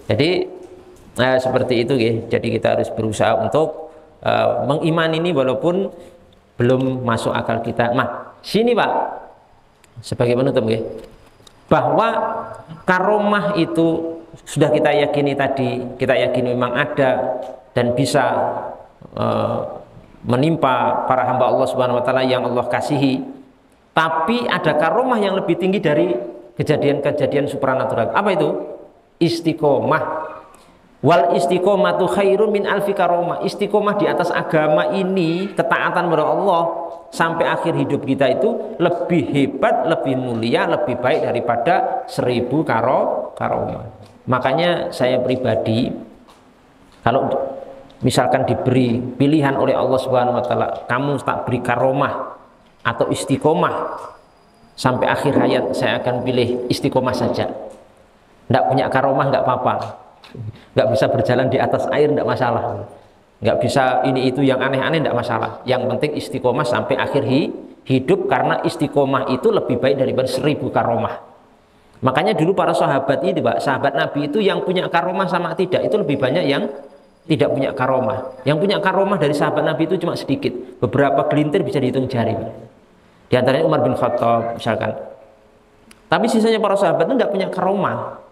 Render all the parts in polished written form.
Jadi seperti itu ya. Jadi kita harus berusaha untuk mengimani ini walaupun belum masuk akal kita. Nah, sini Pak, sebagai penutup ya, bahwa karomah itu sudah kita yakini tadi, kita yakini memang ada dan bisa menimpa para hamba Allah Subhanahu wa taala yang Allah kasihi. Tapi ada karomah yang lebih tinggi dari kejadian-kejadian supranatural. Apa itu? Istiqomah. Wal istiqomatu khairun min alfi karomah. Istiqomah di atas agama ini, ketaatan kepada Allah sampai akhir hidup kita itu lebih hebat, lebih mulia, lebih baik daripada 1000 karomah. Makanya saya pribadi, kalau misalkan diberi pilihan oleh Allah Subhanahu wa taala, kamu tak beri karomah atau istiqomah sampai akhir hayat, saya akan pilih istiqomah saja. Tidak punya karomah nggak apa-apa, nggak bisa berjalan di atas air nggak masalah, nggak bisa ini itu yang aneh-aneh nggak masalah. Yang penting istiqomah sampai akhir hidup, karena istiqomah itu lebih baik daripada 1000 karomah. Makanya dulu para sahabat itu Pak, sahabat Nabi itu yang punya karomah sama tidak itu lebih banyak yang tidak punya karomah. Yang punya karomah dari sahabat Nabi itu cuma sedikit, beberapa gelintir bisa dihitung jari. Di antaranya Umar bin Khattab misalkan. Tapi sisanya para sahabat itu tidak punya karomah.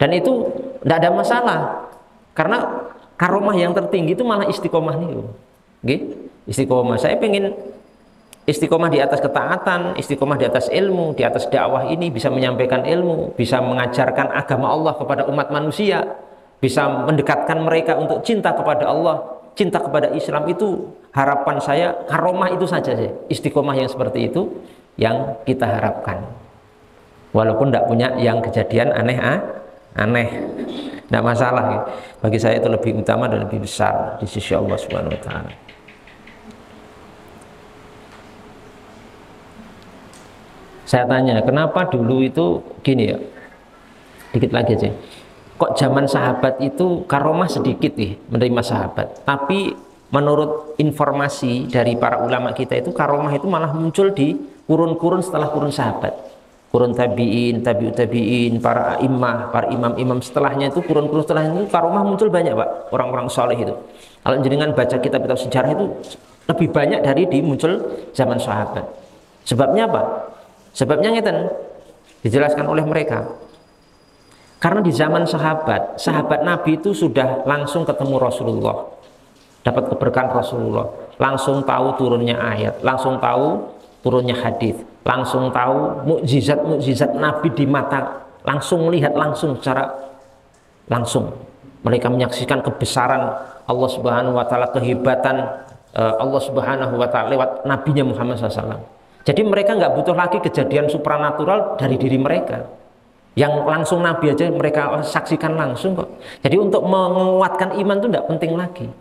Dan itu tidak ada masalah. Karena karomah yang tertinggi itu malah istiqomah nih. Oke? Istiqomah. Saya pengen istiqomah di atas ketaatan, istiqomah di atas ilmu, di atas dakwah ini, bisa menyampaikan ilmu, bisa mengajarkan agama Allah kepada umat manusia, bisa mendekatkan mereka untuk cinta kepada Allah, cinta kepada Islam. Itu harapan saya, karomah itu saja sih. Istiqomah yang seperti itu yang kita harapkan. Walaupun tidak punya yang kejadian aneh, tidak masalah. Bagi saya itu lebih utama dan lebih besar di sisi Allah Subhanahu wa taala. Saya tanya, kenapa dulu itu gini ya, dikit lagi aja, kok zaman sahabat itu karomah sedikit nih menerima sahabat, tapi menurut informasi dari para ulama kita itu karomah itu malah muncul di kurun-kurun setelah kurun sahabat, kurun tabi'in, tabi'ut tabi'in, para imam setelahnya itu, kurun-kurun setelahnya itu karomah muncul banyak Pak, orang-orang soleh itu. Kalau jenengan baca kitab-kitab sejarah itu lebih banyak dari muncul zaman sahabat. Sebabnya apa? Sebabnya ngeten, dijelaskan oleh mereka. Karena di zaman sahabat Nabi itu sudah langsung ketemu Rasulullah, dapat keberkahan Rasulullah, langsung tahu turunnya ayat, langsung tahu turunnya hadis, langsung tahu mukjizat Nabi di mata, langsung melihat langsung secara langsung. Mereka menyaksikan kebesaran Allah Subhanahu wa taala, kehebatan Allah Subhanahu wa taala lewat nabinya Muhammad SAW. Jadi mereka nggak butuh lagi kejadian supranatural dari diri mereka. Yang langsung Nabi aja mereka saksikan langsung kok. Jadi untuk menguatkan iman itu nggak penting lagi.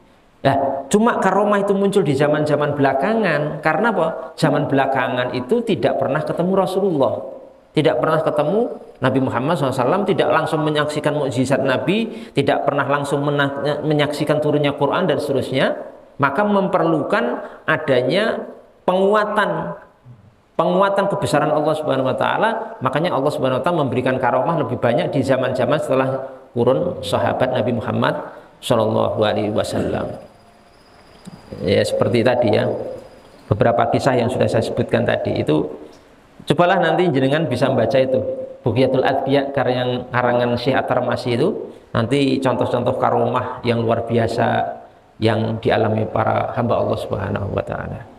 Nah, cuma karomah itu muncul di zaman-zaman belakangan. Karena apa? Zaman belakangan itu tidak pernah ketemu Rasulullah, tidak pernah ketemu Nabi Muhammad SAW, tidak langsung menyaksikan mukjizat Nabi, tidak pernah langsung menyaksikan turunnya Quran dan seterusnya. Maka memerlukan adanya penguatan kebesaran Allah Subhanahu wa taala. Makanya Allah Subhanahu wa taala memberikan karomah lebih banyak di zaman-zaman setelah kurun sahabat Nabi Muhammad sallallahu alaihi wasallam. Ya seperti tadi ya, beberapa kisah yang sudah saya sebutkan tadi itu, cobalah nanti jenengan bisa membaca itu Bughyatul Adqiya karangan Syekh At-Tarmasi itu, nanti contoh-contoh karomah yang luar biasa yang dialami para hamba Allah Subhanahu wa taala.